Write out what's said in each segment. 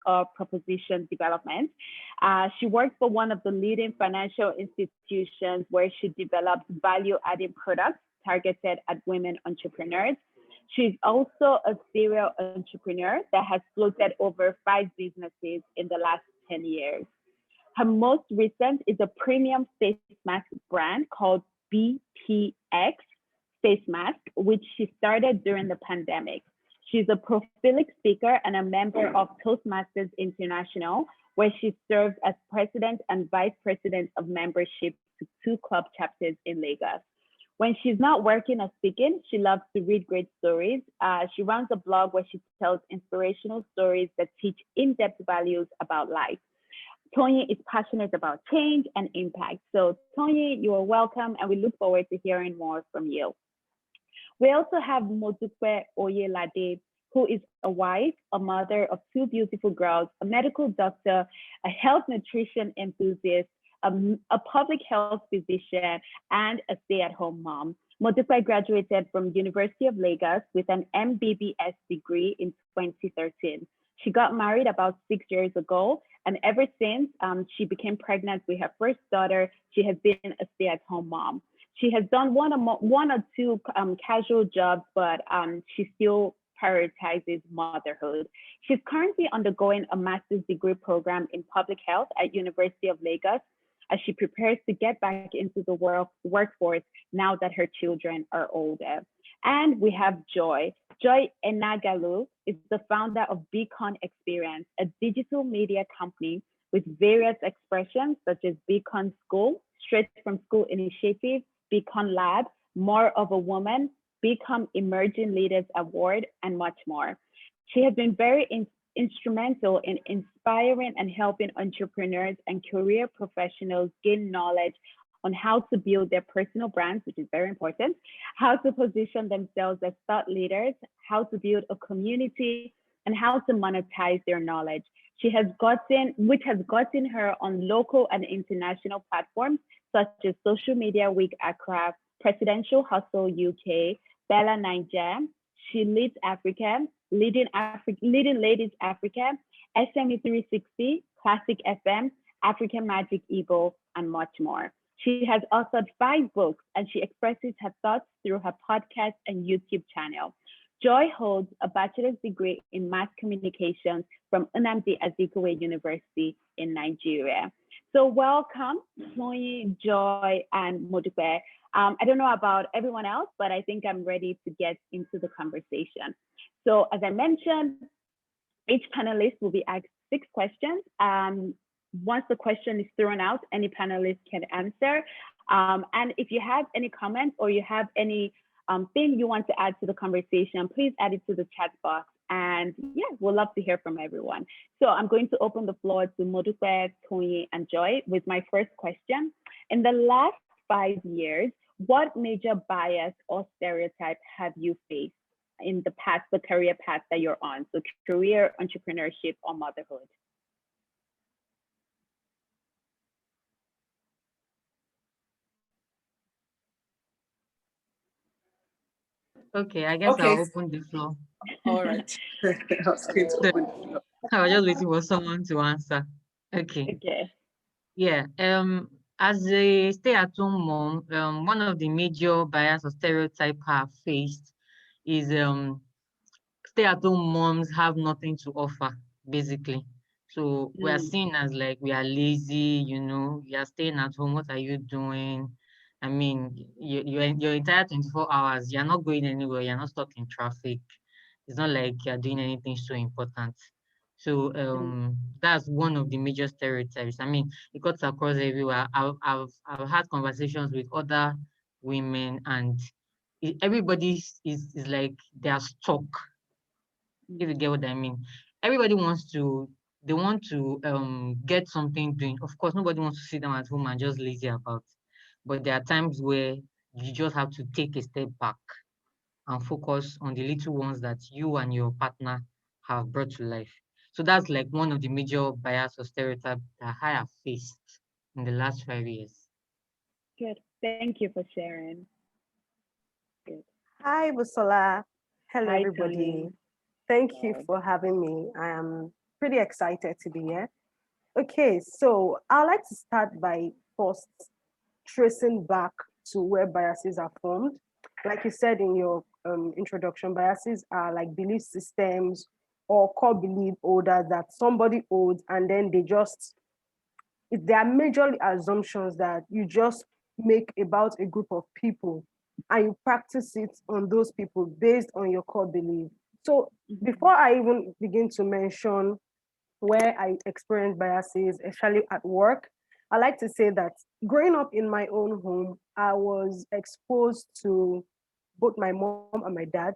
of Proposition Development. She works for one of the leading financial institutions where she develops value-adding products targeted at women entrepreneurs. She's also a serial entrepreneur that has floated over 5 businesses in the last 10 years. Her most recent is a premium face mask brand called BPX Face Mask, which she started during the pandemic. She's a prolific speaker and a member of Toastmasters International, where she serves as president and vice president of membership to 2 club chapters in Lagos. When she's not working or speaking, she loves to read great stories. She runs a blog where she tells inspirational stories that teach in-depth values about life. Tony is passionate about change and impact. So Tony, you are welcome, and we look forward to hearing more from you. We also have Modupe Oyelade, who is a wife, a mother of 2 beautiful girls, a medical doctor, a health nutrition enthusiast, a public health physician, and a stay-at-home mom. Modupe graduated from University of Lagos with an MBBS degree in 2013. She got married about 6 years ago, and ever since she became pregnant with her first daughter, she has been a stay-at-home mom. She has done one or two casual jobs, but she still prioritizes motherhood. She's currently undergoing a master's degree program in public health at University of Lagos as she prepares to get back into the workforce now that her children are older. And we have Joy. Joy Enagalu is the founder of Beacon Experience, a digital media company with various expressions such as Beacon School, Straight from School Initiative, Beacon Lab, More of a Woman, Become Emerging Leaders Award, and much more. She has been very instrumental in inspiring and helping entrepreneurs and career professionals gain knowledge on how to build their personal brands, which is very important, how to position themselves as thought leaders, how to build a community, and how to monetize their knowledge. Which has gotten her on local and international platforms such as Social Media Week Accra, Presidential Hustle UK, Bella Niger, She Leads Africa, Leading Ladies Africa, SME 360, Classic FM, African Magic Eagle, and much more. She has authored 5 books, and she expresses her thoughts through her podcast and YouTube channel. Joy holds a bachelor's degree in mass communications from Nnamdi Azikiwe University in Nigeria. So welcome, Tony, Joy, and Modupe. I don't know about everyone else, but I think I'm ready to get into the conversation. So as I mentioned, each panelist will be asked 6 questions. Once the question is thrown out, any panelist can answer. And if you have any comments or you have any thing you want to add to the conversation, please add it to the chat box. And yeah, we'll love to hear from everyone. So I'm going to open the floor to Modupe, Tony, and Joy with my first question. In the last 5 years, what major bias or stereotype have you faced in the career path that you're on? So career, entrepreneurship, or motherhood? Okay, I guess Okay. I'll open the floor. All right. I was going to open the floor. I was just waiting for someone to answer. Okay. Okay. Yeah. As a stay-at-home mom, one of the major bias or stereotype I've faced is stay-at-home moms have nothing to offer, basically. So we are seen as like we are lazy, you are staying at home. What are you doing? I mean, your entire 24 hours, you're not going anywhere, you're not stuck in traffic. It's not like you're doing anything so important. So that's one of the major stereotypes. I mean, it cuts across everywhere. I've had conversations with other women, and everybody is like they are stuck, if you get what I mean. Everybody they want to get something doing. Of course, nobody wants to sit down at home and just lazy about. But there are times where you just have to take a step back and focus on the little ones that you and your partner have brought to life. So that's like one of the major bias or stereotypes that I have faced in the last 5 years. Good. Thank you for sharing. Good. Hi, Busola. Hello, Hi, everybody. Tony. Thank you Hi. for having me. I am pretty excited to be here. Okay, so I'd like to start by first tracing back to where biases are formed. Like you said in your introduction, biases are like belief systems or core belief orders that somebody holds, and then there are major assumptions that you just make about a group of people, and you practice it on those people based on your core belief. So before I even begin to mention where I experienced biases, especially at work, I like to say that growing up in my own home, I was exposed to both my mom and my dad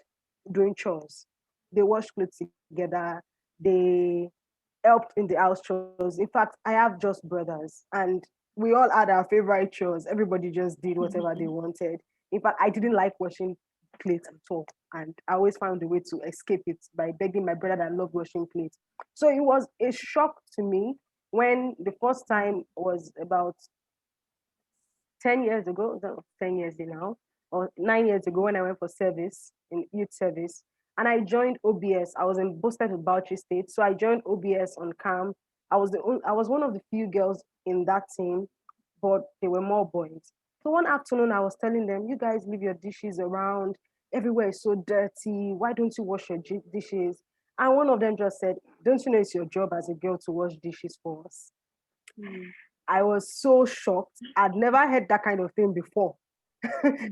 doing chores. They washed clothes together. They helped in the house chores. In fact, I have just brothers, and we all had our favorite chores. Everybody just did whatever they wanted. In fact, I didn't like washing plates at all, and I always found a way to escape it by begging my brother that loved washing plates. So it was a shock to me when the first time was about 10 years ago, no, 10 years now, or 9 years ago when I went for service in youth service. And I joined OBS. I was in boosted with Bauchi State. So I joined OBS on camp. I was one of the few girls in that team, but there were more boys. So one afternoon I was telling them, you guys leave your dishes around. Everywhere is so dirty. Why don't you wash your dishes? And one of them just said, don't you know it's your job as a girl to wash dishes for us? I was so shocked. I'd never heard that kind of thing before.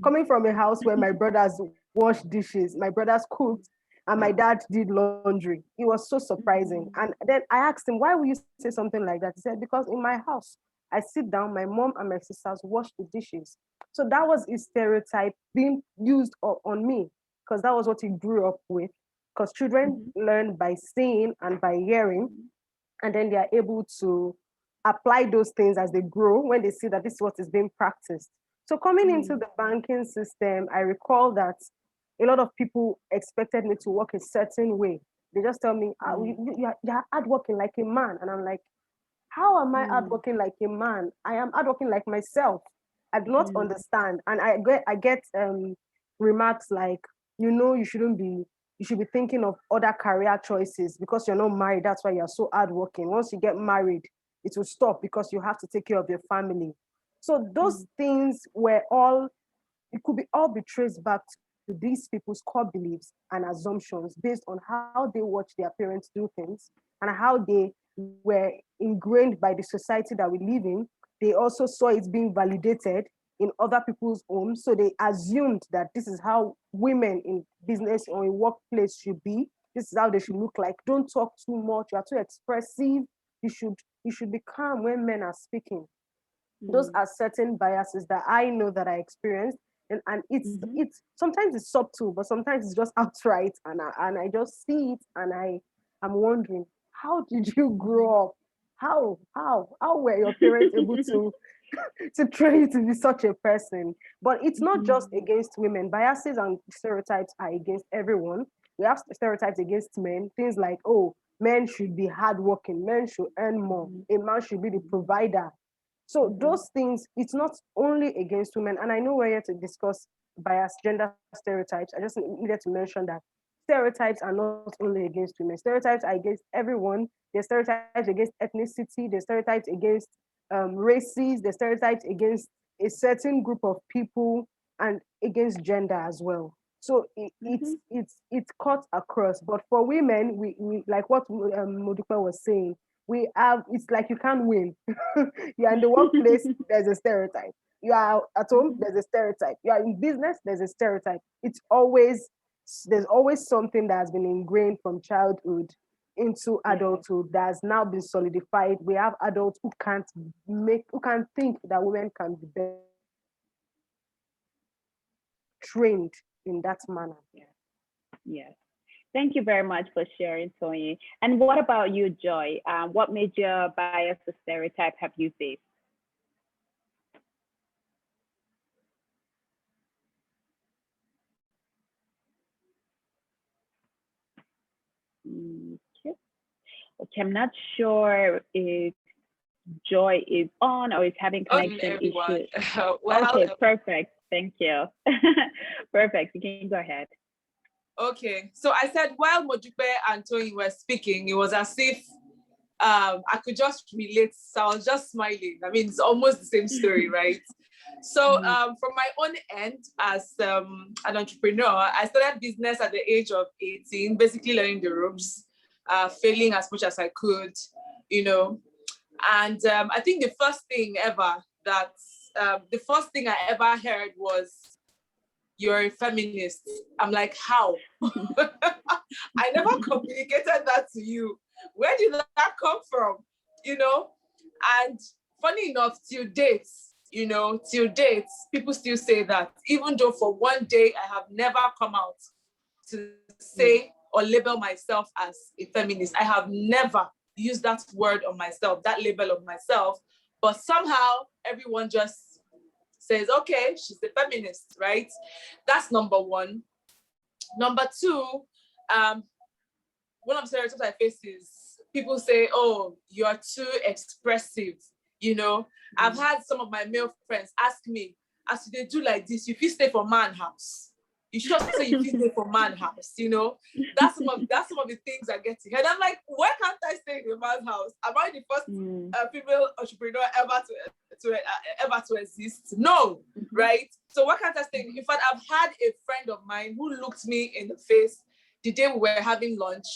Coming from a house where my brothers washed dishes, my brothers cooked, and my dad did laundry. It was so surprising. And then I asked him, why would you say something like that? He said, because in my house, I sit down, my mom and my sisters wash the dishes. So that was a stereotype being used on me, because that was what he grew up with. Because children learn by seeing and by hearing, and then they are able to apply those things as they grow when they see that this is what is being practiced. So coming into the banking system, I recall that a lot of people expected me to work a certain way. They just tell me, you're hardworking like a man. And I'm like, how am I hardworking like a man? I am hardworking like myself. I do not understand. And I get remarks like, you should be thinking of other career choices because you're not married. That's why you're so hardworking. Once you get married, it will stop because you have to take care of your family. So those things it could be all be traced back to these people's core beliefs and assumptions based on how they watch their parents do things and how they were ingrained by the society that we live in. They also saw it being validated in other people's homes. So they assumed that this is how women in business or in workplace should be. This is how they should look like. Don't talk too much. You are too expressive. You should be calm when men are speaking. Those are certain biases that I know that I experienced. And it's sometimes it's subtle, but sometimes it's just outright. And I just see it and I'm wondering, how did you grow up? How were your parents able to train you to be such a person? But it's not just against women. Biases and stereotypes are against everyone. We have stereotypes against men, things like, oh, men should be hardworking, men should earn more, a man should be the provider. So those things, it's not only against women. And I know we're here to discuss bias, gender stereotypes. I just needed to mention that stereotypes are not only against women. Stereotypes are against everyone. There's stereotypes against ethnicity. There's stereotypes against races. There's stereotypes against a certain group of people and against gender as well. So it's cut across. But for women, we like what Modupe was saying, it's like you can't win. You're in the workplace, there's a stereotype. You are at home, there's a stereotype. You are in business, there's a stereotype. There's always something that has been ingrained from childhood into adulthood that has now been solidified. We have adults who can't think that women can be better trained in that manner. Yes. Thank you very much for sharing, Tony. And what about you, Joy? What major bias or stereotype have you faced? Okay. Okay, I'm not sure if Joy is on or is having connection issues. Okay, perfect. Thank you. Perfect. You can go ahead. Okay, so I said while Mojupe and Tony were speaking, it was as if I could just relate. So I was just smiling. I mean, it's almost the same story, right? So from my own end, as an entrepreneur, I started business at the age of 18, basically learning the ropes, failing as much as I could, you know. And I think the first thing I ever heard was, "You're a feminist." I'm like, how? I never communicated that to you. Where did that come from? You know? And funny enough, till date, people still say that, even though for one day I have never come out to say or label myself as a feminist. I have never used that word on myself, that label of myself, but somehow everyone just says, okay, she's a feminist, right? That's number one. Number two, one of the stereotypes I face is people say, oh, you're too expressive, you know. I've had some of my male friends ask me, as they do like this, you feel stay for man house. You should just say you feel stay for man house, you know. That's some of the things I get to hear. And I'm like, why can't I stay in a man's house? Am I the first female entrepreneur ever to exist? No, right? So why can't I stay? In fact, I've had a friend of mine who looked me in the face the day we were having lunch,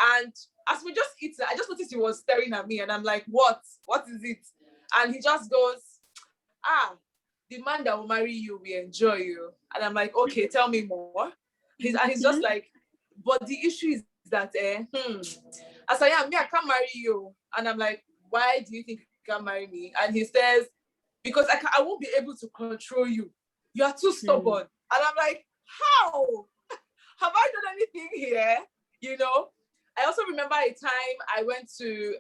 and as we just eat, I just noticed he was staring at me, and I'm like, what? What is it? And he just goes, the man that will marry you will enjoy you. And I'm like, okay, tell me more. He's just like, but the issue is that, as I am, I can't marry you. And I'm like, why do you think you can't marry me? And he says, because I won't be able to control you. You are too stubborn. And I'm like, how? Have I done anything here? You know? I also remember a time I went to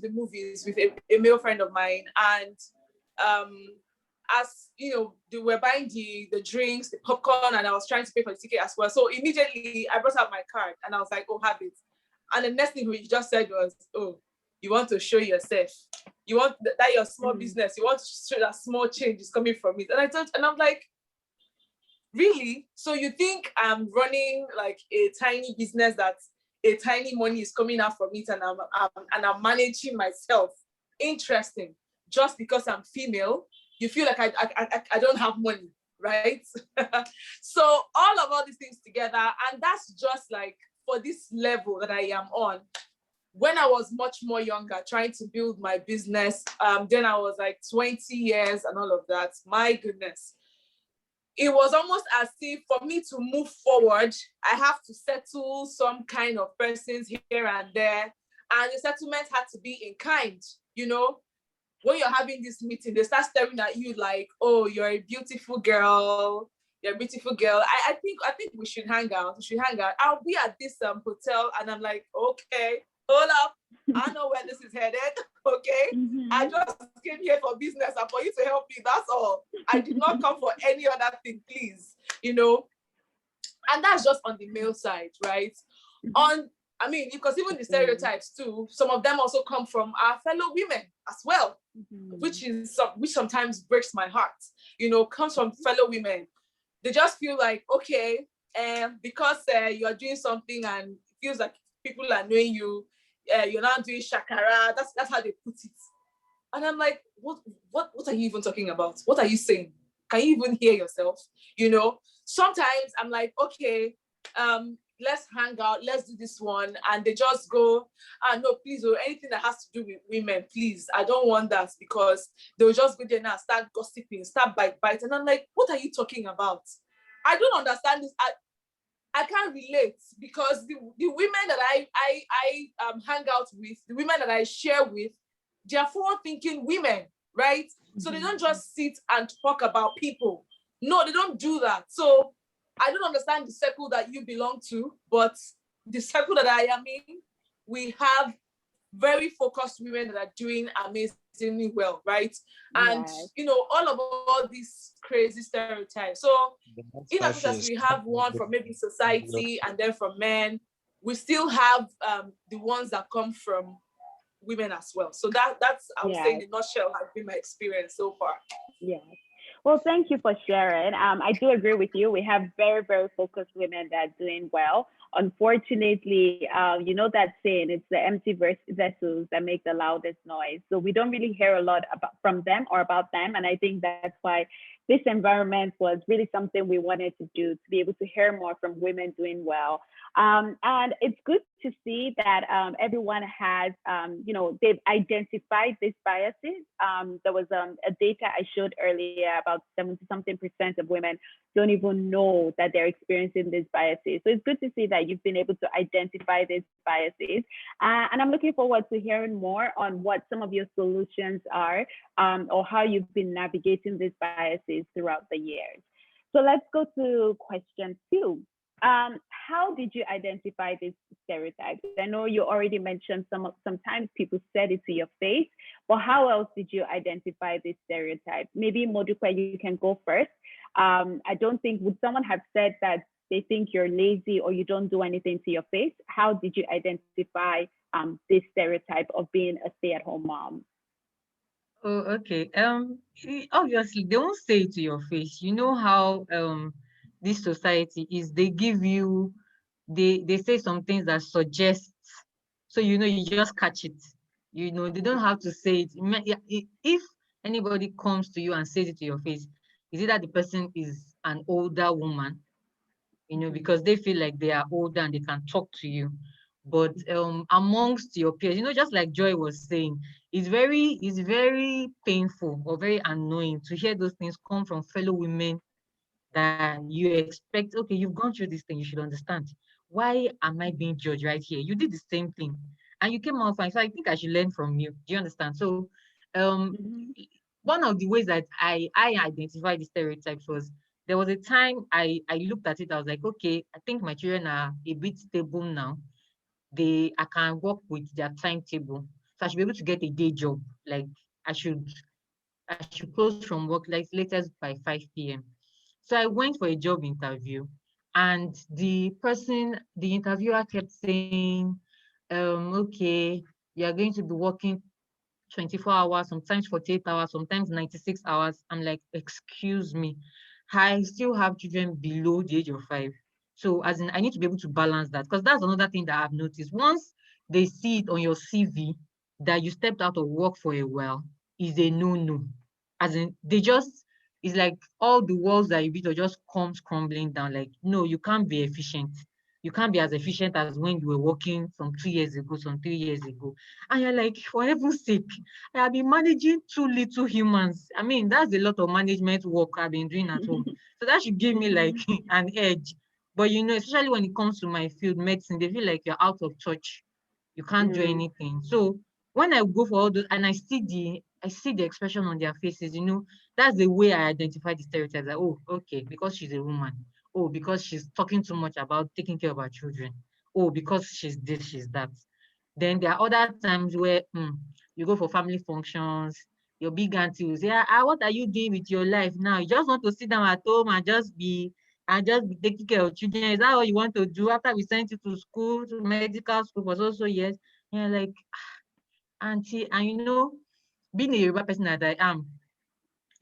the movies with a male friend of mine, and as you know, they were buying the drinks, the popcorn, and I was trying to pay for the ticket as well. So immediately I brought out my card and I was like, oh, have it. And the next thing he just said was, oh, you want to show yourself. You want that your small business, you want to show that small change is coming from it. And I'm like, really? So you think I'm running like a tiny business that a tiny money is coming out from it, and I'm managing myself? Interesting. Just because I'm female, you feel like I don't have money, right? So all these things together, and that's just like for this level that I am on. When I was much more younger, trying to build my business, then I was like 20 years and all of that. My goodness. It was almost as if for me to move forward, I have to settle some kind of persons here and there. And the settlement had to be in kind, you know? When you're having this meeting, they start staring at you like, oh, you're a beautiful girl. You're a beautiful girl. I think we should hang out. I'll be at this hotel, and I'm like, okay, hold up. I know where this is headed. Okay. I just came here for business and for you to help me. That's all. I did not come for any other thing, please. You know? And that's just on the male side, right? Because even the stereotypes too, some of them also come from our fellow women as well, which sometimes breaks my heart, you know, comes from fellow women. They just feel like, okay, because you are doing something and it feels like people are knowing you, you're not doing shakara. That's how they put it. And I'm like, what are you even talking about? What are you saying? Can you even hear yourself? You know, sometimes I'm like, okay, let's hang out, let's do this one. And they just go, no, please, or anything that has to do with women, please. I don't want that, because they'll just go there now, start gossiping, start bite. And I'm like, what are you talking about? I don't understand this. I can't relate, because the women that I hang out with, the women that I share with, they are forward-thinking women, right? So they don't just sit and talk about people. No, they don't do that. So I don't understand the circle that you belong to, but the circle that I am in, we have very focused women that are doing amazingly well, right? And you know, all these crazy stereotypes. So in as much as we have one from maybe society and then from men, we still have the ones that come from women as well. So that's I would say in a nutshell has been my experience so far. Yeah. Well, thank you for sharing. I do agree with you. We have very, very focused women that are doing well. unfortunately, you know that saying, it's the empty vessels that make the loudest noise. So we don't really hear a lot from them or about them. And I think that's why this environment was really something we wanted to do, to be able to hear more from women doing well. And it's good to see that everyone has, they've identified these biases. There was a data I showed earlier about 70 something percent of women don't even know that they're experiencing these biases. So it's good to see that you've been able to identify these biases. And I'm looking forward to hearing more on what some of your solutions are, or how you've been navigating these biases throughout the years. So let's go to question 2. How did you identify these stereotypes? I know you already mentioned sometimes people said it to your face, but how else did you identify this stereotype? Maybe Modupe, you can go first. I don't think, would someone have said that they think you're lazy or you don't do anything to your face? How did you identify this stereotype of being a stay-at-home mom? Oh, okay. Obviously, they won't say it to your face. You know how this society is. They give you, they say some things that suggest, so you just catch it. They don't have to say it. If anybody comes to you and says it to your face, is it that the person is an older woman, because they feel like they are older and they can talk to you. But amongst your peers, just like Joy was saying, it's very painful or very annoying to hear those things come from fellow women that you expect, okay, you've gone through this thing, you should understand. Why am I being judged right here? You did the same thing and you came out fine. So I think I should learn from you. Do you understand? So um Mhm. one of the ways that I identified the stereotypes was, there was a time I looked at it, I was like, okay, I think my children are a bit stable now. I can work with their timetable. So I should be able to get a day job. Like I should I should close from work like latest by 5 p.m. So I went for a job interview, and the interviewer kept saying, okay, you are going to be working 24 hours, sometimes 48 hours, sometimes 96 hours. I'm like, excuse me, I still have children below the age of 5. So as in, I need to be able to balance that, because that's another thing that I've noticed. Once they see it on your CV that you stepped out of work for a while, is a no-no. As in, it's like all the walls that you built just comes crumbling down. Like, no, you can't be efficient. You can't be as efficient as when you were working some 2 years ago, some 3 years ago. And you're like, for heaven's sake, I have been managing 2 little humans. I mean, that's a lot of management work I've been doing at home. So that should give me like Mhm. an edge. But especially when it comes to my field, medicine, they feel like you're out of touch. You can't do Mm. anything. So when I go for all those and I see the expression on their faces, that's the way I identify the stereotypes. Like, oh, okay, because she's a woman. Oh, because she's talking too much about taking care of her children. Oh, because she's this, she's that. Then there are other times where you go for family functions, your big auntie will say, what are you doing with your life now? You just want to sit down at home and just be taking care of children. Is that what you want to do after we sent you to school, to medical school for so years? And you're like, auntie, and being a Yoruba person that I am,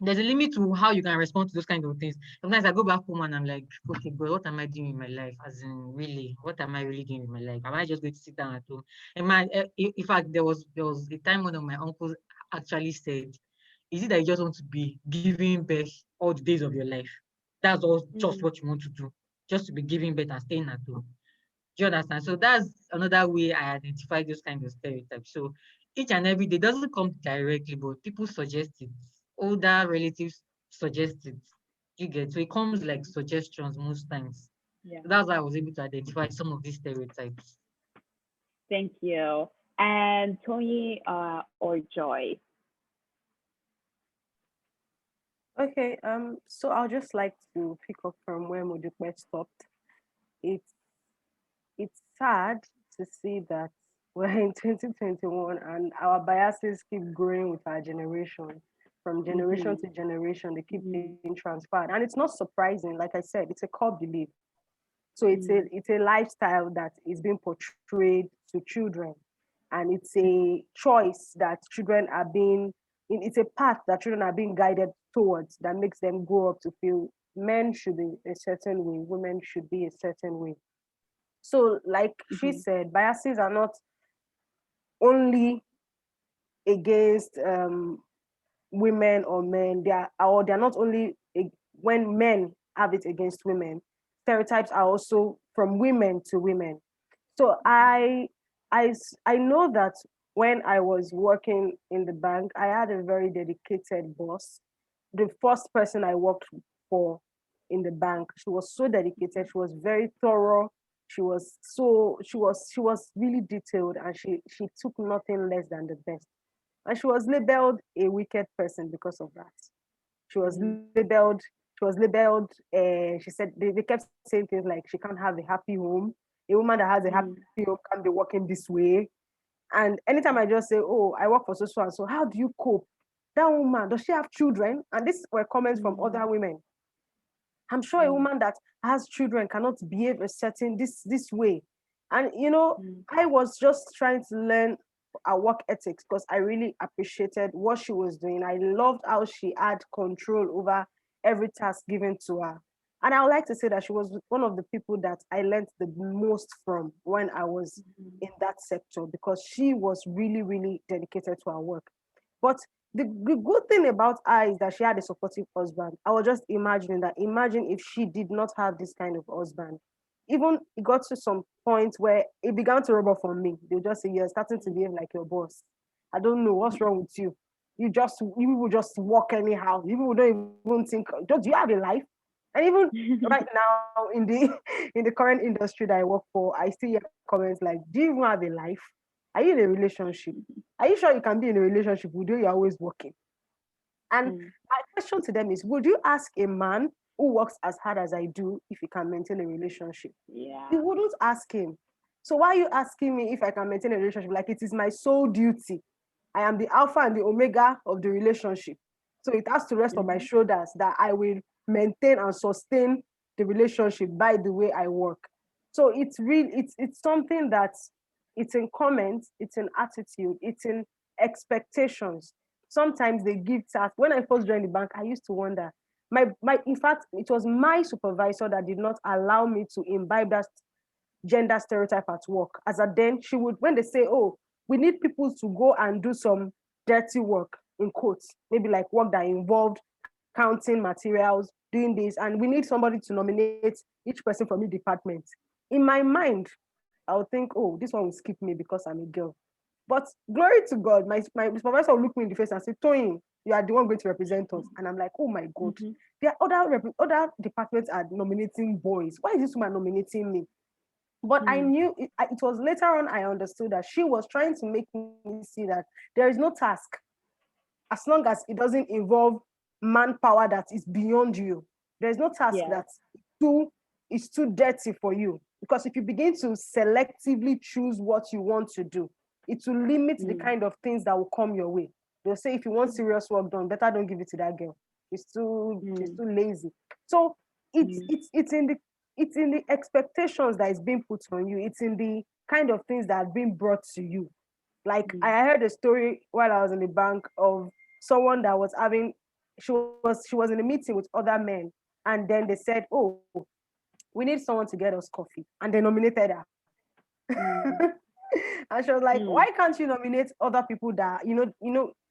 there's a limit to how you can respond to those kind of things. Sometimes I go back home and I'm like, okay, but what am I doing with my life? As in, really, what am I really doing with my life? Am I just going to sit down at home? In fact, there was a time one of my uncles actually said, "Is it that you just want to be giving birth all the days of your life? That's all, just Mm. what you want to do, just to be giving birth and staying at home." Do you understand? So that's another way I identify those kind of stereotypes. So each and every day doesn't come directly, but people suggest it. Older relatives suggest it. You get, so it comes like Mm. suggestions most times. Yeah. So that's why I was able to identify some of these stereotypes. Thank you. And Tony, or Joy? Okay, so I'll just like to pick up from where Modupe stopped. It's it's sad to see that we're in 2021 and our biases keep growing with our generation. From generation Mhm. to generation, they keep Mhm. being transferred. And it's not surprising, like I said, it's a core belief. So it's a Mm. it's a lifestyle that is being portrayed to children, and it's a choice that children are being. It's a path that children are being guided towards that makes them grow up to feel men should be a certain way, women should be a certain way. So, like she said, biases are not only against women or men. They're not only when men have it against women. Stereotypes are also from women to women. So I know that when I was working in the bank, I had a very dedicated boss. The first person I worked for in the bank, she was so dedicated. She was very thorough. She was really detailed, and she took nothing less than the best. And she was labeled a wicked person because of that. She was labeled. She was labeled. She said they kept saying things like she can't have a happy home. A woman that has a happy home can't be working this way. And anytime I just say, "Oh, I work for so and so," how do you cope? That woman, does she have children? And these were comments from other women. I'm sure a woman that has children cannot behave a certain this way. And I was just trying to learn our work ethics because I really appreciated what she was doing. I loved how she had control over every task given to her. And I would like to say that she was one of the people that I learned the most from when I was in that sector, because she was really, really dedicated to her work. But the good thing about her is that she had a supportive husband. I was just imagining that. Imagine if she did not have this kind of husband. Even it got to some point where it began to rub off on me. They'll just say, "You're starting to behave like your boss. I don't know what's wrong with you. You will just walk anyhow. You will don't even think. Do you have a life?" And even right now in the in the current industry that I work for, I still hear comments like, "Do you even have a life? Are you in a relationship? Are you sure you can be in a relationship with you? You're always working." And my question to them is, would you ask a man who works as hard as I do if he can maintain a relationship? Yeah. You wouldn't ask him. So why are you asking me if I can maintain a relationship? Like, it is my sole duty. I am the alpha and the omega of the relationship. So it has to rest on my shoulders that I will maintain and sustain the relationship by the way I work. So it's something that it's in comments, it's in attitude, it's in expectations. Sometimes they give tasks. When I first joined the bank, I used to wonder. My in fact, it was my supervisor that did not allow me to imbibe that gender stereotype at work. As a then, she would, when they say, "Oh, we need people to go and do some dirty work," in quotes, maybe like work that involved counting materials, doing this, and we need somebody to nominate each person from each department. In my mind, I would think, "Oh, this one will skip me because I'm a girl." But glory to God, my supervisor will look me in the face and say, "Toyin, you are the one going to represent us." And I'm like, "Oh my God, there are other departments are nominating boys. Why is this woman nominating me?" But I knew it was later on I understood that she was trying to make me see that there is no task, as long as it doesn't involve manpower that is beyond you. There's no task that is too dirty for you. Because if you begin to selectively choose what you want to do, it will limit the kind of things that will come your way. They'll say, if you want serious work done, better don't give it to that girl. She's too lazy. So it's in the expectations that is being put on you. It's in the kind of things that are being brought to you. Like I heard a story while I was in the bank of someone that was having, she was in a meeting with other men, and then they said, "Oh, we need someone to get us coffee," and they nominated her. And she was like, "Why can't you nominate other people that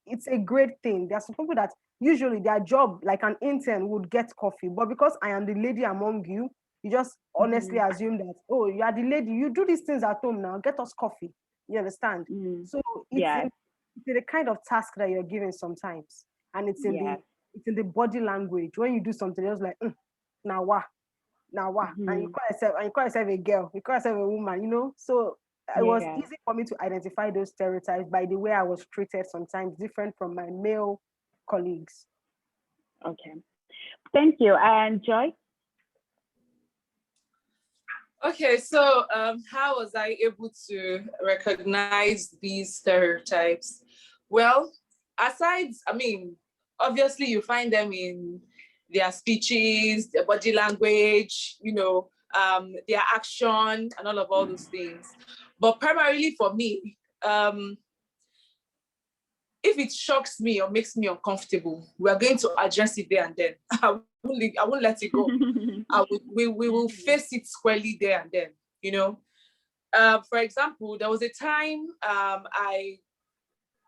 it's a great thing. There are some people that usually their job, like an intern, would get coffee, but because I am the lady among you, you just honestly assume that, oh, you are the lady, you do these things at home now, get us coffee." You understand? So it's in the kind of task that you're given sometimes, and it's in the body language. When you do something, it's like, now what? And you call yourself a girl, you call yourself a woman. So it was easy for me to identify those stereotypes by the way I was treated, sometimes different from my male colleagues. Okay. Thank you. And Joy? Okay, so how was I able to recognize these stereotypes? Well, obviously you find them in their speeches, their body language, their action and all those things. But primarily for me, if it shocks me or makes me uncomfortable, we are going to address it there and then. I won't let it go. We will face it squarely there and then, For example, there was a time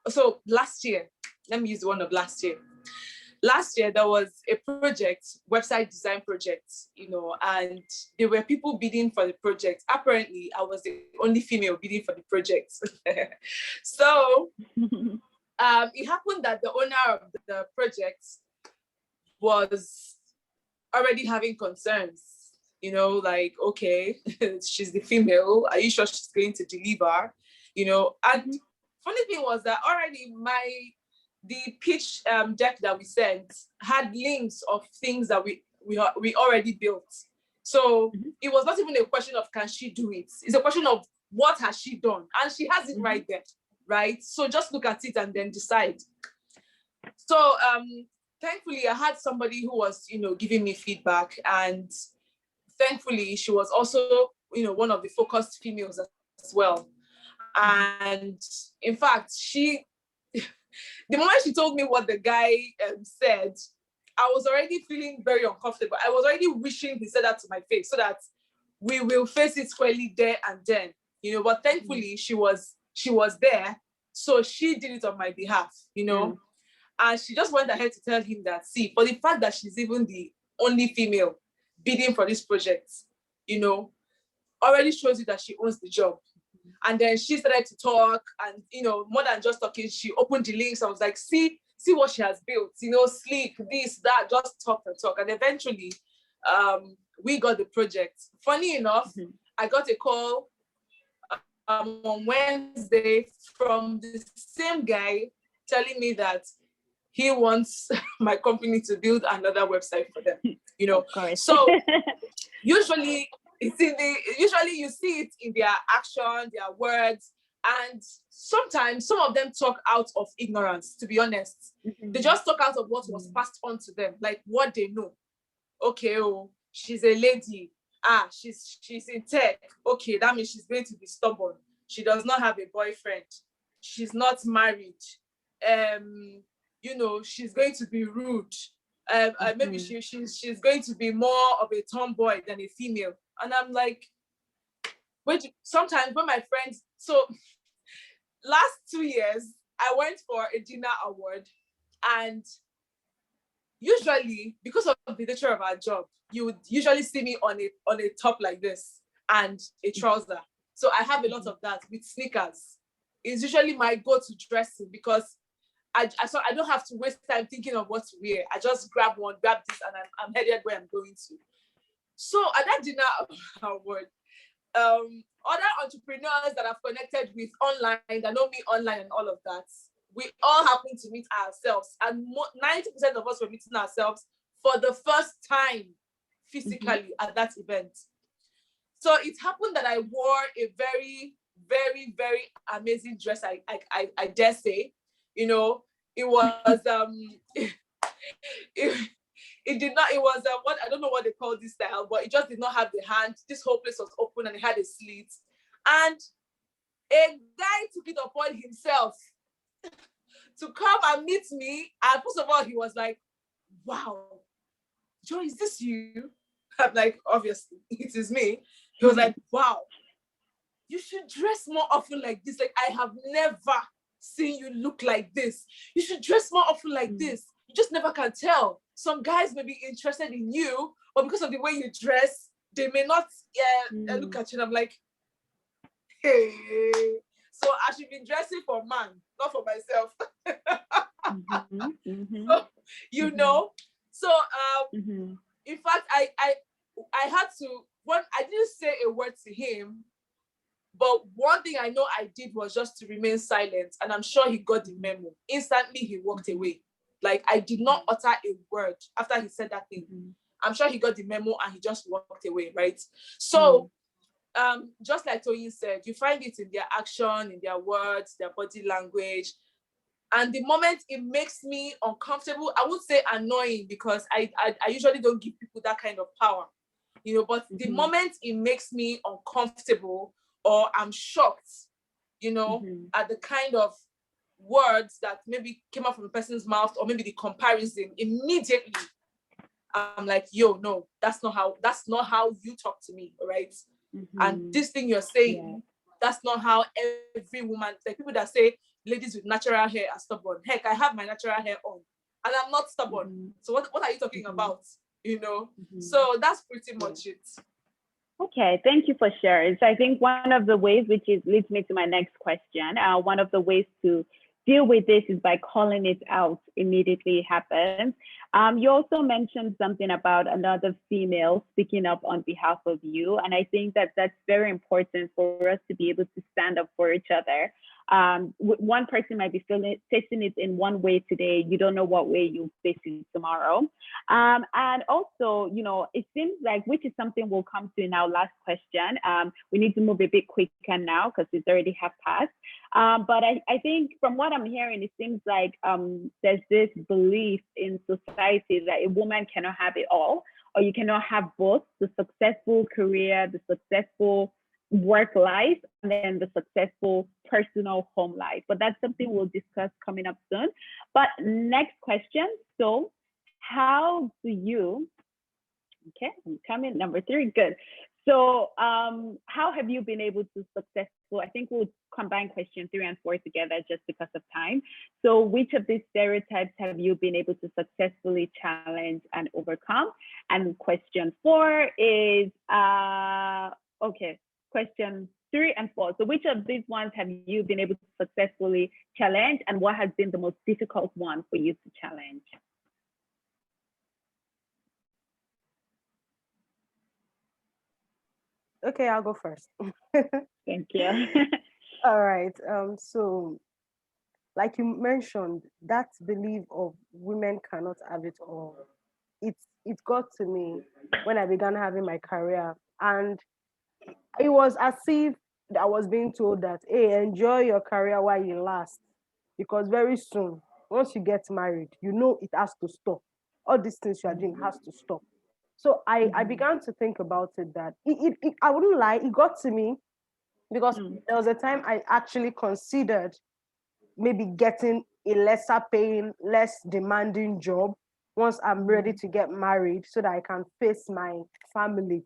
so last year, let me use the one of last year. Last year, there was a project, website design project, and there were people bidding for the project. Apparently, I was the only female bidding for the project. So it happened that the owner of the project was already having concerns, like, okay, she's the female. Are you sure she's going to deliver? And funny thing was that already the pitch deck that we sent had links of things that we already built. So it was not even a question of can she do it? It's a question of what has she done? And she has it right there, right? So just look at it and then decide. So thankfully, I had somebody who was, giving me feedback, and thankfully, she was also, one of the focused females as well. And in fact, the moment she told me what the guy said, I was already feeling very uncomfortable. I was already wishing he said that to my face so that we will face it squarely there and then, but thankfully she was there. So she did it on my behalf, and she just went ahead to tell him that, see, for the fact that she's even the only female bidding for this project, already shows you that she owns the job. And then she started to talk, and more than just talking, she opened the links. I was like, see what she has built, sleek, this, that, just talk and talk. And eventually we got the project. Funny enough, I got a call on Wednesday from the same guy telling me that he wants my company to build another website for them, So usually you see it in their action, their words, and sometimes some of them talk out of ignorance, to be honest. They just talk out of what was passed on to them, like what they know. Okay, she's a lady. She's in tech. Okay, that means she's going to be stubborn. She does not have a boyfriend. She's not married. She's going to be rude. Maybe she's going to be more of a tomboy than a female. And I'm like, sometimes when my friends, so last 2 years, I went for a dinner award, and usually, because of the nature of our job, you would usually see me on a top like this and a trouser. So I have a lot of that with sneakers. It's usually my go-to dressing because I don't have to waste time thinking of what to wear. I just grab this, and I'm headed where I'm going to. So at that dinner award, other entrepreneurs that I've connected with online, that know me online and all of that, we all happen to meet ourselves. And 90% of us were meeting ourselves for the first time physically at that event. So it happened that I wore a very, very, very amazing dress, I dare say. It was it was what, I don't know what they call this style, but it just did not have the hand. This whole place was open and it had a slit, and a guy took it upon himself to come and meet me. And first of all, he was like, wow, Joe, is this you? I'm like, obviously it is me. He was like, wow, you should dress more often like this. Like, I have never seen you look like this. You should dress more often like this. You just never can tell. Some guys may be interested in you, but because of the way you dress, they may not look at you. And I'm like, hey. So I should be dressing for man, not for myself. So, So in fact, I had to, I didn't say a word to him, but one thing I know I did was just to remain silent, and I'm sure he got the memo. Instantly, he walked away. Like, I did not utter a word after he said that thing. I'm sure he got the memo and he just walked away, right? So, just like Toyin said, you find it in their action, in their words, their body language. And the moment it makes me uncomfortable, I would say annoying, because I usually don't give people that kind of power, but the moment it makes me uncomfortable, or I'm shocked, at the kind of words that maybe came out from a person's mouth, or maybe the comparison, immediately I'm like, yo, no, that's not how you talk to me, right? And this thing you're saying that's not how every woman, like people that say ladies with natural hair are stubborn. Heck, I have my natural hair on and I'm not stubborn. So what are you talking about? You know? So that's pretty much it. Okay, thank you for sharing. So I think one of the ways, which is leads me to my next question, one of the ways to deal with this is by calling it out immediately it happens. You also mentioned something about another female speaking up on behalf of you, and I think that that's very important for us to be able to stand up for each other. One person might be facing it in one way today. You don't know what way you'll face it tomorrow. And also, you know, it seems like, which is something we'll come to in our last question. We need to move a bit quicker now because it's already half past. But I think from what I'm hearing, it seems like there's this belief in society that a woman cannot have it all, or you cannot have both the successful career, the successful work life, and then the successful personal home life. But that's something we'll discuss coming up soon. But next question. So how do you, okay, I'm coming, number 3, good. So how have you been able to successful, I think we'll combine question 3 and 4 together just because of time. So which of these stereotypes have you been able to successfully challenge and overcome? And question 4 is, okay, question 3 and 4. So which of these ones have you been able to successfully challenge, and what has been the most difficult one for you to challenge? Okay, I'll go first. Thank you. All right. So like you mentioned, that belief of women cannot have it all. It got to me when I began having my career, and it was as if I was being told that, hey, enjoy your career while you last, because very soon, once you get married, you know it has to stop. All these things you are doing has to stop. So I began to think about it that I wouldn't lie, it got to me because there was a time I actually considered maybe getting a lesser paying, less demanding job once I'm ready to get married so that I can face my family.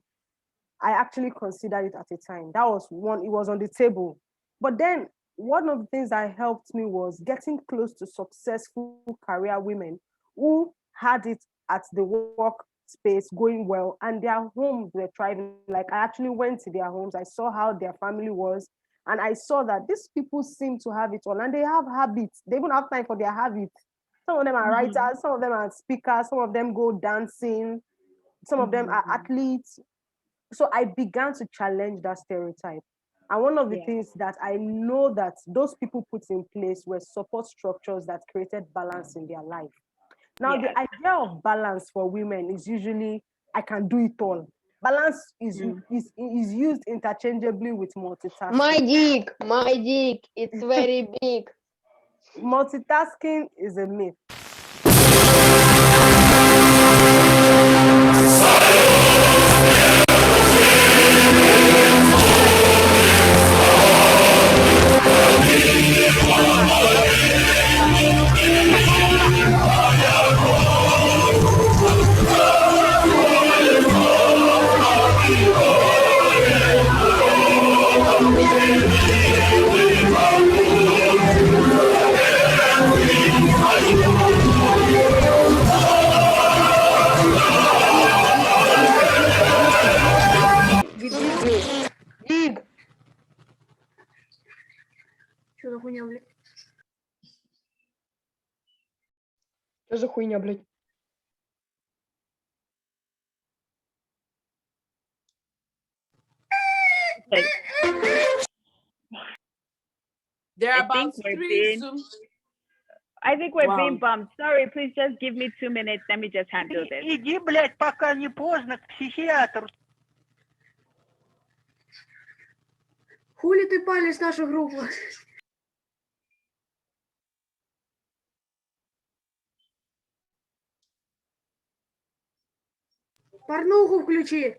I actually considered it at a time. That was one, it was on the table. But then one of the things that helped me was getting close to successful career women who had it at the work space going well and their homes were thriving. Like I actually went to their homes, I saw how their family was, and I saw that these people seem to have it all and they have habits. They even have time for their habits. Some of them are writers, some of them are speakers, some of them go dancing, some of them are athletes. So I began to challenge that stereotype. And one of the things that I know that those people put in place were support structures that created balance in their life. Now, the idea of balance for women is usually, I can do it all. Balance is used interchangeably with multitasking. My dick, it's very big. Multitasking is a myth. Big. Что за хуйня, блядь? Что за хуйня, блядь? Okay. There are I about think we're 3 being- Zoom. I think we're Wow. being bumped. Sorry, please just give me 2 minutes. Let me just handle this. Иди, блядь, пока не поздно к психиатру. Хули ты палишь нашу группу? Порнуху включи.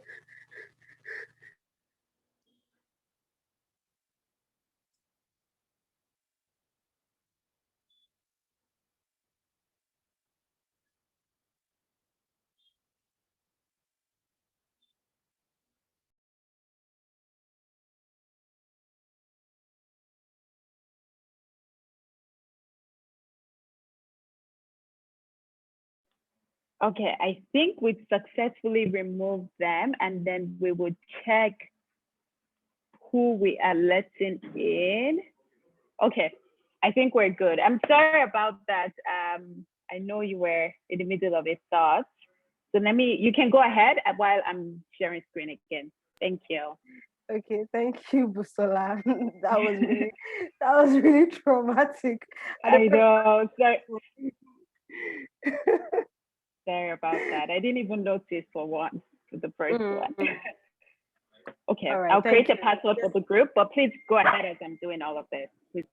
Okay, I think we've successfully removed them, and then we would check who we are letting in. Okay, I think we're good. I'm sorry about that. I know you were in the middle of a thought. So you can go ahead while I'm sharing screen again. Thank you. Okay, thank you, Busola. That was really traumatic. I know. Sorry about that. I didn't even notice for the first one. Okay, All right, I'll create a you. password for the group, but please go ahead as I'm doing all of this. Please.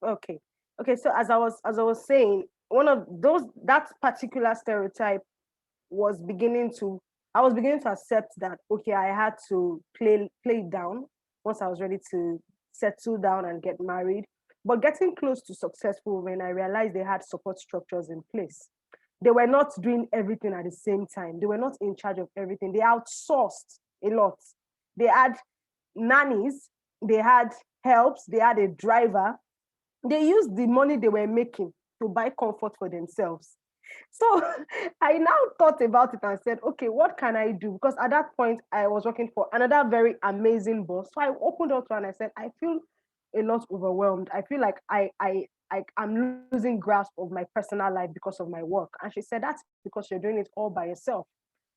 Okay. Okay. So as I was saying, that particular stereotype was beginning to I was beginning to accept that okay, I had to play it down once I was ready to settle down and get married. But getting close to successful women, I realized they had support structures in place. They were not doing everything at the same time. They were not in charge of everything. They outsourced a lot. They had nannies, they had helps, they had a driver. They used the money they were making to buy comfort for themselves. So I now thought about it and said, okay, what can I do? Because at that point, I was working for another very amazing boss. So I opened up to her and I said, I feel a lot overwhelmed. I feel like I'm losing grasp of my personal life because of my work. And she said, that's because you're doing it all by yourself.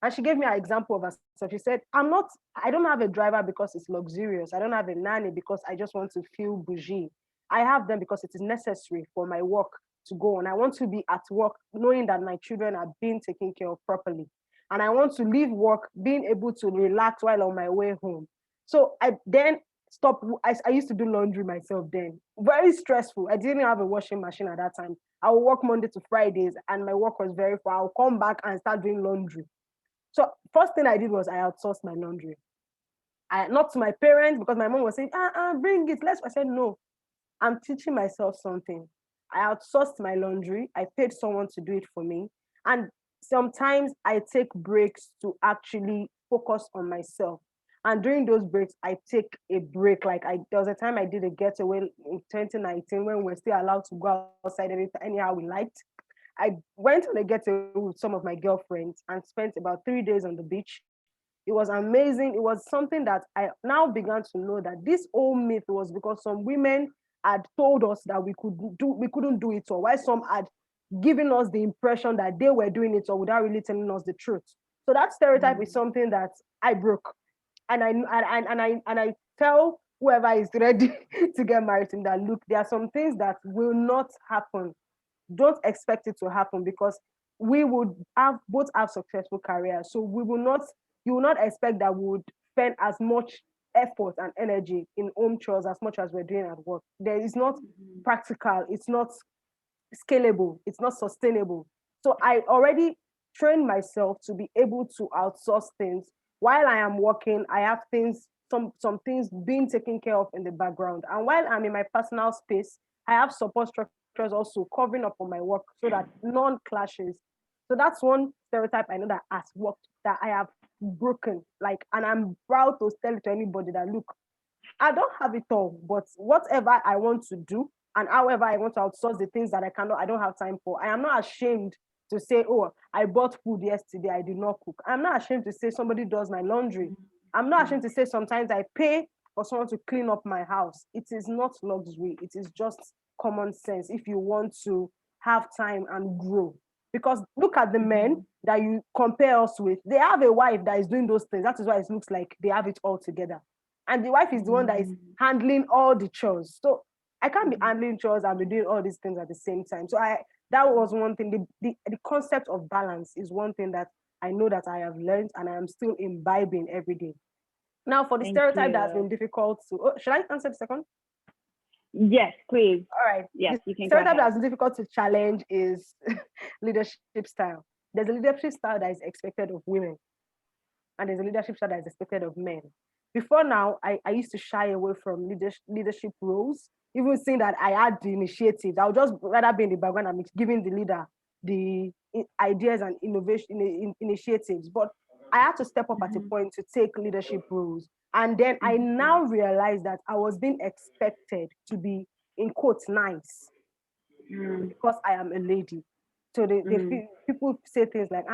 And she gave me an example of herself. She said, I don't have a driver because it's luxurious. I don't have a nanny because I just want to feel bougie. I have them because it is necessary for my work to go on. I want to be at work knowing that my children are being taken care of properly. And I want to leave work being able to relax while on my way home. So I then stopped. I used to do laundry myself then. Very stressful. I didn't have a washing machine at that time. I would work Monday to Fridays and my work was very far. I'll come back and start doing laundry. So first thing I did was I outsourced my laundry. Not to my parents because my mom was saying, bring it. I said, no, I'm teaching myself something. I outsourced my laundry. I paid someone to do it for me. And sometimes I take breaks to actually focus on myself. And during those breaks, I take a break. There was a time I did a getaway in 2019 when we were still allowed to go outside anyhow we liked. I went on a getaway with some of my girlfriends and spent about 3 days on the beach. It was amazing. It was something that I now began to know that this whole myth was because some women had told us that we couldn't do it, or why some had given us the impression that they were doing it or without really telling us the truth. So that stereotype is something that I broke. And I tell whoever is ready to get married to me that look, there are some things that will not happen. Don't expect it to happen because we would both have successful careers. So you will not expect that we would spend as much effort and energy in home chores as much as we're doing at work. There is not practical, it's not scalable, it's not sustainable. So I already trained myself to be able to outsource things. While I am working, I have things, some things being taken care of in the background. And while I'm in my personal space, I have support structures also covering up on my work so that none clashes. So that's one stereotype I know that has worked, that I have broken. And I'm proud to tell it to anybody that look, I don't have it all, but whatever I want to do and however I want to outsource the things that I don't have time for, I am not ashamed to say, oh, I bought food yesterday, I did not cook. I'm not ashamed to say somebody does my laundry. I'm not ashamed to say sometimes I pay for someone to clean up my house. It is not luxury. It is just common sense if you want to have time and grow. Because look at the men that you compare us with. They have a wife that is doing those things. That is why it looks like they have it all together. And the wife is the one that is handling all the chores. So I can't be handling chores and be doing all these things at the same time. So that was one thing. The concept of balance is one thing that I know that I have learned and I am still imbibing every day. Now, for the Thank stereotype you. that's been difficult to, should I answer the second? Yes, please. All right. Yes, The you can go stereotype ahead. that's difficult to challenge is leadership style. There's a leadership style that is expected of women, and there's a leadership style that is expected of men. Before now, I used to shy away from leadership roles, even seeing that I had the initiative. I would just rather be in the background and giving the leader the ideas and initiatives. But I had to step up at a point to take leadership roles. And then I now realized that I was being expected to be, in quotes, nice because I am a lady. So Mm-hmm. people say things like,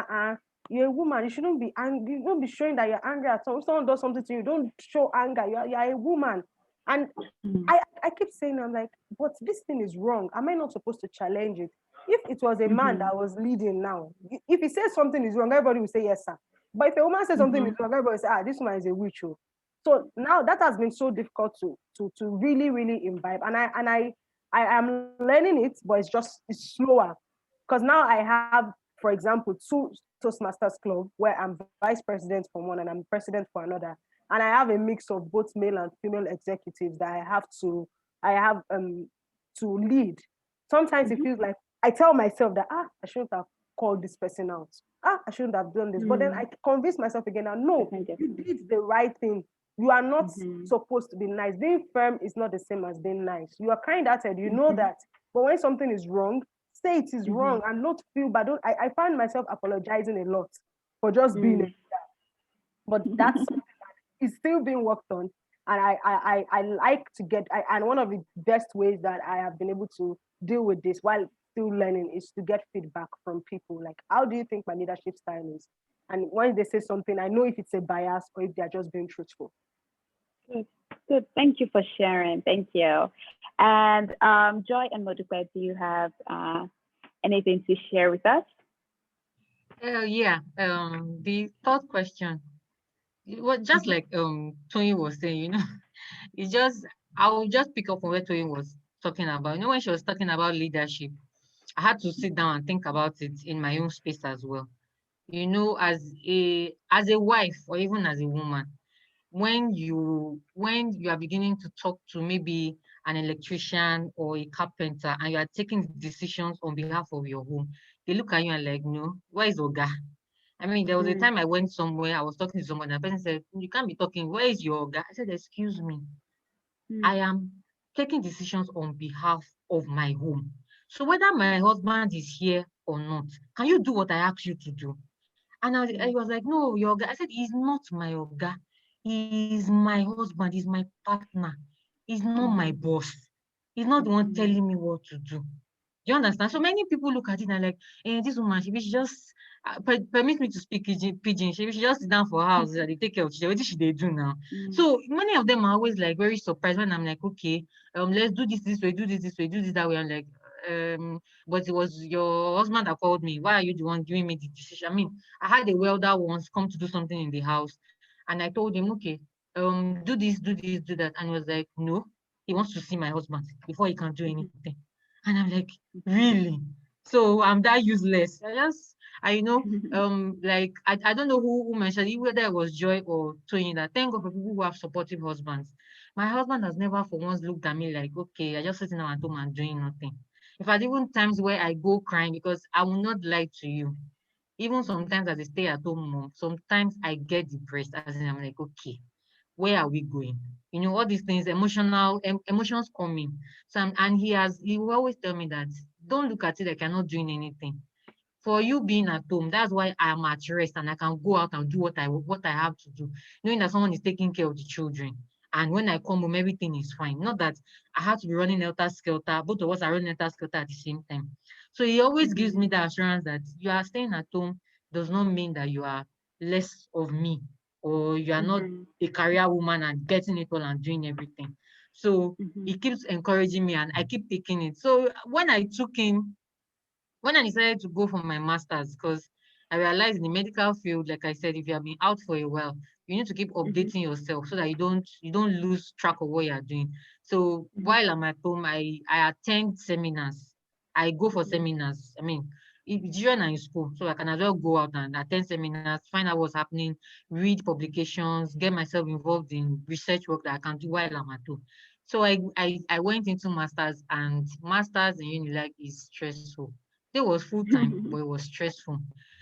you're a woman, you shouldn't be angry, you don't be showing that you're angry at someone. If someone does something to you, don't show anger. You're a woman. And I keep saying, I'm like, but this thing is wrong. Am I not supposed to challenge it? If it was a man Mm-hmm. that was leading now, if he says something is wrong, everybody will say yes, sir. But if a woman says something is wrong, everybody will say, this woman is a witch. Oh. So now that has been so difficult to really, really imbibe. And I am learning it, but it's slower. Because now I have, for example, two Toastmasters Club where I'm vice president for one and I'm president for another. And I have a mix of both male and female executives that I have to lead. Sometimes it Mm-hmm. feels like I tell myself that I shouldn't have called this person out. I shouldn't have done this. But then I convince myself again that no, you did the right thing. You are not supposed to be nice. Being firm is not the same as being nice. You are kind-hearted, you know that. But when something is wrong, say it is wrong and not feel bad. I find myself apologizing a lot for just being a leader. But that's something that is still being worked on. And I like to and one of the best ways that I have been able to deal with this while still learning is to get feedback from people. Like, how do you think my leadership style is? And when they say something, I know if it's a bias or if they're just being truthful. Good. Good. Thank you for sharing. Thank you. And Joy and Modupe, do you have anything to share with us? Yeah. The third question. It was just like Tony was saying, it's just I will just pick up on what Tony was talking about. When she was talking about leadership, I had to sit down and think about it in my own space as well. As a wife or even as a woman, when you are beginning to talk to maybe an electrician or a carpenter and you are taking decisions on behalf of your home, they look at you and like, no, where is Oga? I mean, there was a time I went somewhere, I was talking to someone, and the person said, you can't be talking, where is your Oga? I said, excuse me, I am taking decisions on behalf of my home. So whether my husband is here or not, can you do what I asked you to do? And I was like, no, your Oga. I said, he's not my Oga. He's my husband. He's my partner. He's not my boss. He's not the one telling me what to do. Do you understand? So many people look at it and like, this woman, she just permit me to speak pidgin. She just sit down for her house. They take care of children. What did she they do now? So many of them are always like very surprised when I'm like, okay, let's do this way, do this way, do this that way. I'm like, but it was your husband that called me. Why are you the one giving me the decision? I mean, I had a welder once come to do something in the house, and I told him, okay, do this, do this, do that, and he was like, no, he wants to see my husband before he can do anything. And I'm like, really? So I'm that useless. Like I don't know who mentioned it, whether it was Joy or Tony, that thank God for people who have supportive husbands. My husband has never for once looked at me like, okay, I just sitting down at home and doing nothing. In fact, even times where I go crying, because I will not lie to you, even sometimes as a stay-at-home mom, sometimes I get depressed as in I'm like, okay, where are we going? All these things, emotions coming. And he will always tell me that don't look at it like you're not doing anything. For you being at home, that's why I am at rest and I can go out and do what I have to do, knowing that someone is taking care of the children. And when I come home, everything is fine. Not that I have to be running helter skelter. Both of us are running helter skelter at the same time. So he always gives me the assurance that you are staying at home does not mean that you are less of me or you are not a career woman and getting it all and doing everything. So he keeps encouraging me and I keep taking it. So when I decided to go for my master's, because I realized in the medical field, like I said, if you have been out for a while, you need to keep updating yourself so that you don't lose track of what you are doing. So while I'm at home, I attend seminars. I go for seminars. I mean, children are in school, so I can as well go out and attend seminars, find out what's happening, read publications, get myself involved in research work that I can do while I'm at home. So I went into masters, and masters in Unilag is stressful. It was full time, but it was stressful.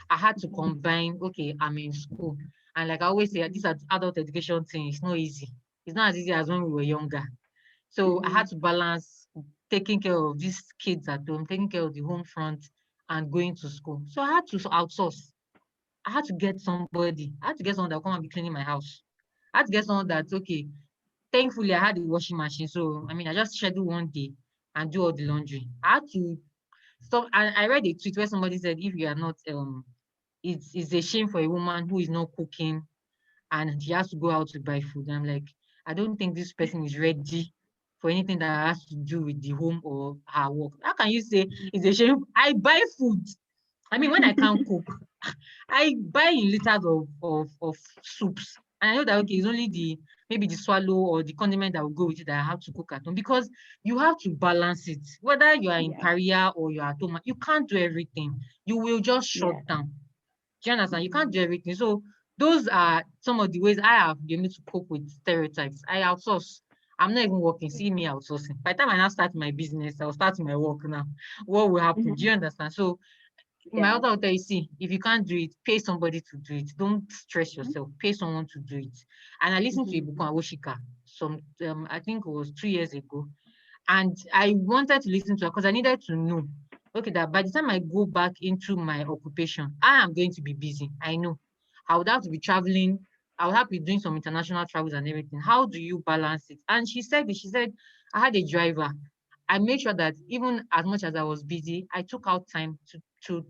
I had to combine, okay, I'm in school. And like I always say, this adult education thing is not easy. It's not as easy as when we were younger. So I had to balance taking care of these kids at home, taking care of the home front, and going to school. So I had to outsource. I had to get somebody. I had to get someone that will come and be cleaning my house. I had to get someone that's okay. Thankfully, I had a washing machine. So, I mean, I just schedule one day and do all the laundry. I had to So I read a tweet where somebody said, if you are not, it's a shame for a woman who is not cooking and she has to go out to buy food. I'm like, I don't think this person is ready for anything that has to do with the home or her work. How can you say it's a shame? I buy food. I mean, when I can't cook, I buy in liters of soups. And I know that, okay, it's only maybe the swallow or the condiment that will go with it that I have to cook at home, because you have to balance it. Whether you are in career or you're at home, you can't do everything. You will just shut down. Do you understand? You can't do everything. So those are some of the ways I have been able to cope with stereotypes. I outsource. I'm not even working. See me outsourcing. By the time I now start my business, I'll start my work now. What will happen? Do you understand? So my other will tell you, see, if you can't do it, pay somebody to do it. Don't stress yourself. Pay someone to do it. And I listened to Ibukun Awoshika I think it was 2 years ago. And I wanted to listen to her because I needed to know, okay, that by the time I go back into my occupation, I am going to be busy. I know. I would have to be traveling. I would have to be doing some international travels and everything. How do you balance it? And she said, I had a driver. I made sure that even as much as I was busy, I took out time to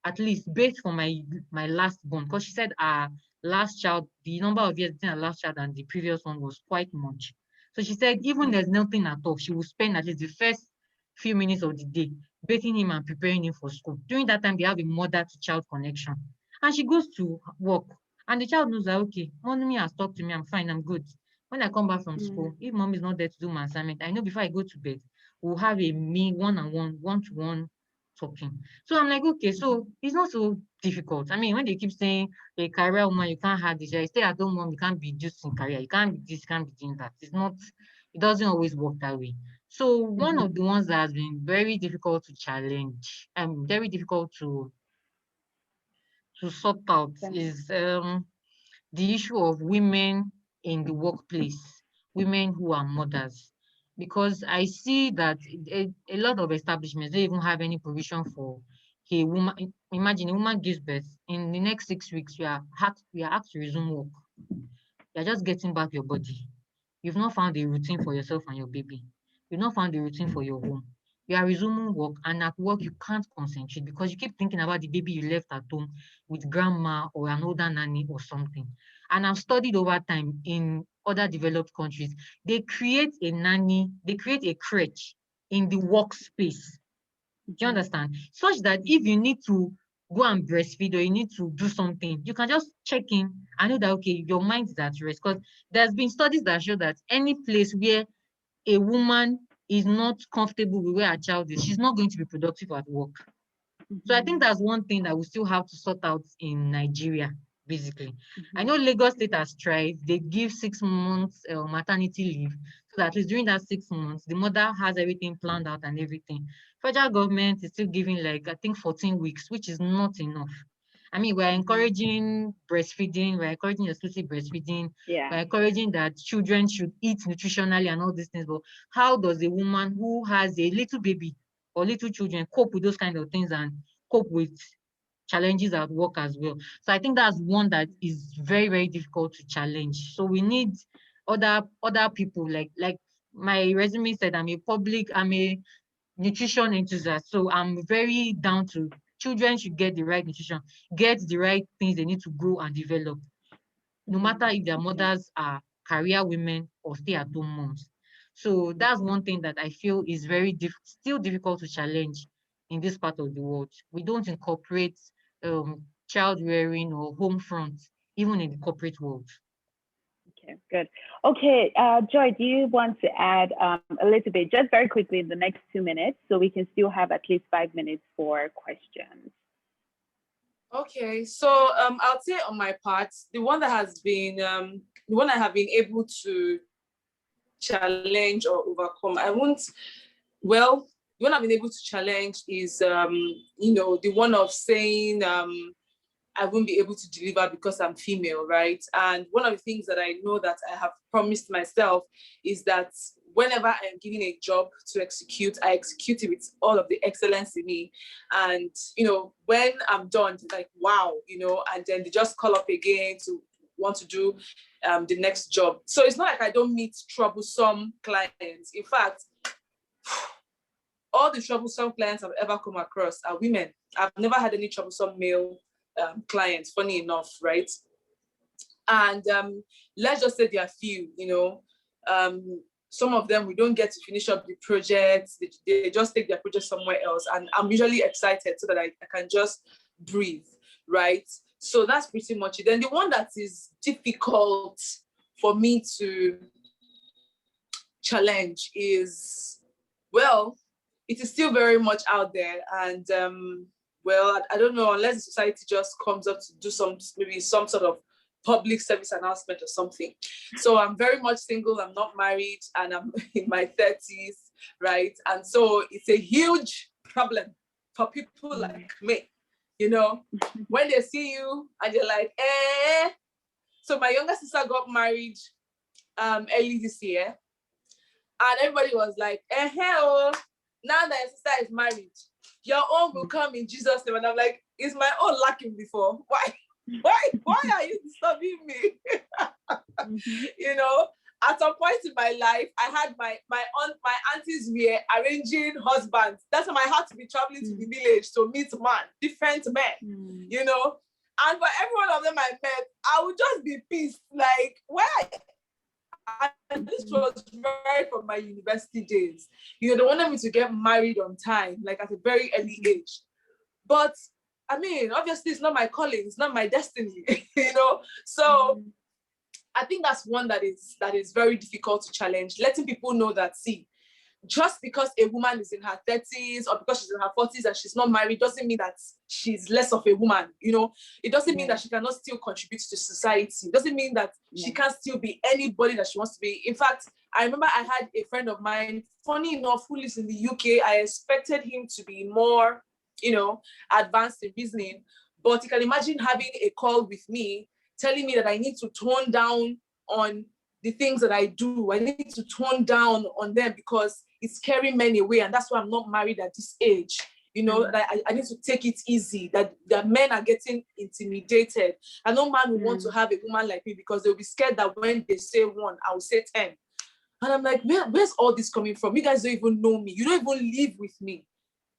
at least bathe for my last born, because she said our last child, the number of years between our last child and the previous one was quite much. So she said, even there's nothing at all, she will spend at least the first few minutes of the day bathing him and preparing him for school. During that time, they have a mother-to-child connection. And she goes to work, and the child knows that, okay, mommy has talked to me, I'm fine, I'm good. When I come back from school, if mom is not there to do my assignment, I know before I go to bed, we'll have a one-on-one, one-to-one talking. So I'm like, okay, so it's not so difficult. I mean, when they keep saying a career woman, you can't have this, stay at home mom, you can't be just in career, you can't be this, you can't be doing that. It's not, it doesn't always work that way. So one of the ones that has been very difficult to challenge and very difficult to sort out is the issue of women in the workplace, women who are mothers. Because I see that a lot of establishments don't even have any provision for a woman. Imagine a woman gives birth. In the next 6 weeks, we are asked to resume work. You're just getting back your body. You've not found a routine for yourself and your baby. You've not found a routine for your home. You are resuming work, and at work you can't concentrate because you keep thinking about the baby you left at home with grandma or an older nanny or something. And I've studied over time in other developed countries, they create a nanny, they create a crèche in the workspace. Do you understand? Such that if you need to go and breastfeed or you need to do something, you can just check in and know that, okay, your mind is at rest. Because there's been studies that show that any place where a woman is not comfortable with where her child is, she's not going to be productive at work. So I think that's one thing that we still have to sort out in Nigeria, basically. I know Lagos State has tried. They give 6 months maternity leave. So that at least during that 6 months, the mother has everything planned out and everything. Federal government is still giving like, I think 14 weeks, which is not enough. I mean, we're encouraging breastfeeding, we're encouraging exclusive breastfeeding, we're encouraging that children should eat nutritionally and all these things. But how does a woman who has a little baby or little children cope with those kind of things and cope with challenges at work as well? So I think that's one that is very, very difficult to challenge. So we need other people like my resume said, I'm a nutrition enthusiast. So I'm very down to children should get the right nutrition, get the right things they need to grow and develop, no matter if their mothers are career women or stay-at-home moms. So that's one thing that I feel is still difficult to challenge in this part of the world. We don't incorporate child rearing or home front, even in the corporate world. Okay, good. Okay, Joy, do you want to add a little bit, just very quickly in the next 2 minutes, so we can still have at least 5 minutes for questions? Okay, so I'll say on my part, the one that has been, the one I have been able to challenge or overcome, the one I've been able to challenge is, the one of saying, I won't be able to deliver because I'm female, right? And one of the things that I know that I have promised myself is that whenever I'm given a job to execute, I execute it with all of the excellence in me. And, when I'm done, it's like, wow, and then they just call up again to want to do the next job. So it's not like I don't meet troublesome clients. In fact, all the troublesome clients I've ever come across are women. I've never had any troublesome male clients, funny enough, right? And let's just say there are few, some of them, we don't get to finish up the projects. They just take their project somewhere else. And I'm usually excited so that I can just breathe, right? So that's pretty much it. Then the one that is difficult for me to challenge is, well, it is still very much out there. And well, I don't know, unless the society just comes up to do maybe some sort of public service announcement or something. So I'm very much single, I'm not married, and I'm in my 30s, right? And so it's a huge problem for people like me, when they see you and you're like, eh. So my younger sister got married early this year, and everybody was like, oh, now that your sister is married, your own will come in Jesus' name. And I'm like, is my own lacking before? Why are you disturbing me? At some point in my life, I had my aunties were arranging husbands. That's why I had to be traveling to the village to meet different men, And for every one of them I met, I would just be pissed. Like, why? And this was right from my university days. They wanted me to get married on time, like at a very early age. But I mean, obviously, it's not my calling, it's not my destiny, So I think that's one that is very difficult to challenge. Letting people know that, see, just because a woman is in her 30s or because she's in her 40s and she's not married doesn't mean that she's less of a woman. It doesn't mean that she cannot still contribute to society. It doesn't mean that she can't still be anybody that she wants to be. In fact, I remember I had a friend of mine, funny enough, who lives in the UK. I expected him to be more, advanced in reasoning, but you can imagine having a call with me telling me that I need to tone down on the things that I do. I need to tone down on them because it's carrying men away, and that's why I'm not married at this age. That I need to take it easy, that men are getting intimidated. And no man will want to have a woman like me because they'll be scared that when they say one, I will say 10. And I'm like, where's all this coming from? You guys don't even know me. You don't even live with me.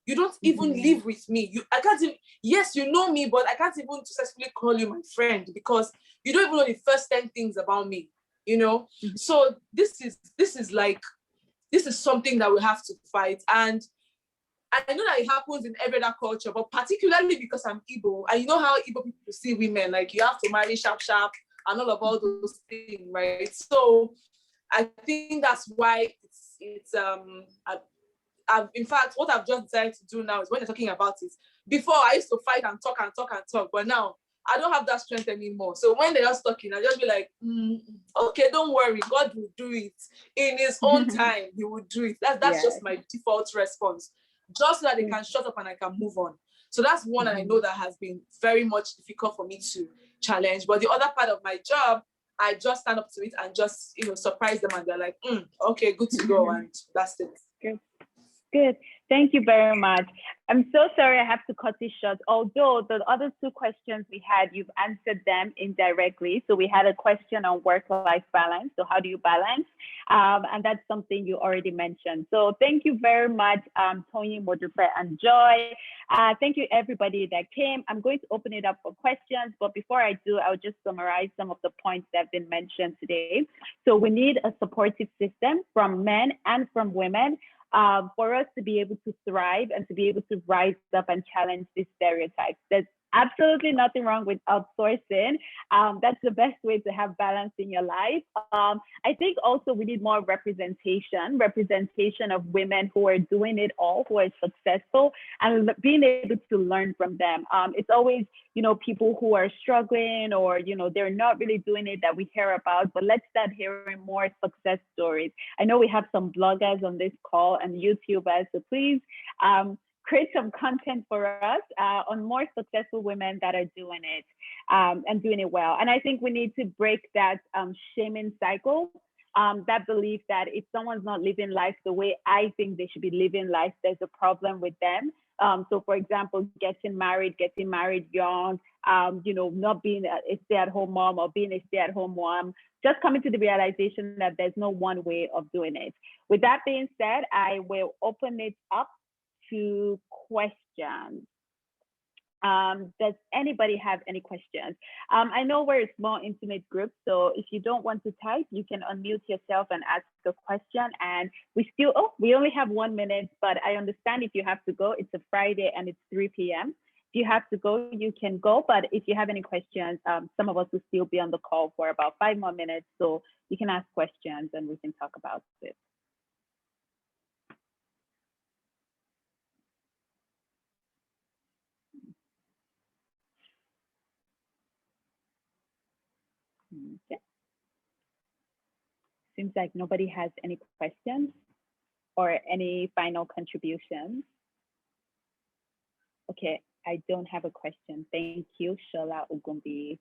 You don't even live with me. I can't even, yes, you know me, but I can't even successfully call you my friend because you don't even know the first 10 things about me, So this is something that we have to fight. And I know that it happens in every other culture, but particularly because I'm Igbo, and you know how Igbo people see women, like you have to marry sharp and all those things, right? So I think that's why in fact, what I've just decided to do now is when you're talking about it, before I used to fight and talk, but now I don't have that strength anymore. So when they're just talking, I just be like, okay, don't worry, God will do it in his own time. He will do it. That's just my default response, just so that they can shut up and I can move on. So that's one I know that has been very much difficult for me to challenge. But the other part of my job, I just stand up to it and just surprise them, and they're like, okay, good to go, and that's it. Good. Thank you very much. I'm so sorry I have to cut this short. Although the other two questions we had, you've answered them indirectly. So we had a question on work-life balance. So how do you balance? And that's something you already mentioned. So thank you very much, Tony, Modupe, and Joy. Thank you, everybody that came. I'm going to open it up for questions. But before I do, I'll just summarize some of the points that have been mentioned today. So we need a supportive system from men and from women for us to be able to thrive and to be able to rise up and challenge these stereotypes. There's absolutely nothing wrong with outsourcing. That's the best way to have balance in your life. I think also we need more representation of women who are doing it all, who are successful, and being able to learn from them. It's always, people who are struggling or, they're not really doing it that we hear about, but let's start hearing more success stories. I know we have some bloggers on this call and YouTubers, so please, create some content for us on more successful women that are doing it and doing it well. And I think we need to break that shaming cycle, that belief that if someone's not living life the way I think they should be living life, there's a problem with them. So for example, getting married young, not being a stay-at-home mom or being a stay-at-home mom, just coming to the realization that there's no one way of doing it. With that being said, I will open it up to questions. Does anybody have any questions? I know we're a small, intimate group, so if you don't want to type, you can unmute yourself and ask a question. And we only have 1 minute, but I understand if you have to go, it's a Friday and it's 3 p.m. If you have to go, you can go. But if you have any questions, some of us will still be on the call for about 5 more minutes. So you can ask questions and we can talk about it. Okay. Seems like nobody has any questions or any final contributions. Okay, I don't have a question. Thank you, Shola Ugumbi.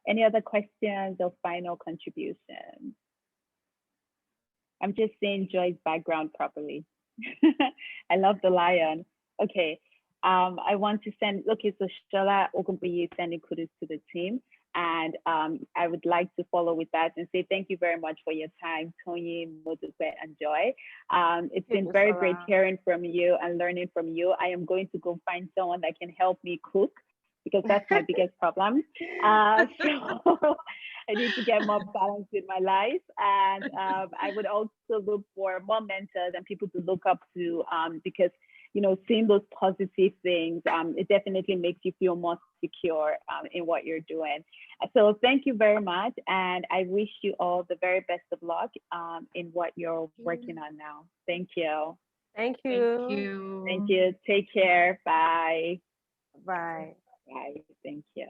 Any other questions or final contributions? I'm just saying Joy's background properly. I love the lion. Okay, I want to send, okay, so Shola Ugumbi is sending kudos to the team. And I would like to follow with that and say thank you very much for your time, Tony, Modupe, and Joy. It's been very great hearing from you and learning from you. I am going to go find someone that can help me cook because that's my biggest problem. So I need to get more balance in my life. And I would also look for more mentors and people to look up to because, you know, seeing those positive things, it definitely makes you feel more secure in what you're doing. So thank you very much. And I wish you all the very best of luck in what you're working on now. Thank you. Thank you. Thank you. Thank you. Take care. Bye. Bye. Bye. Thank you.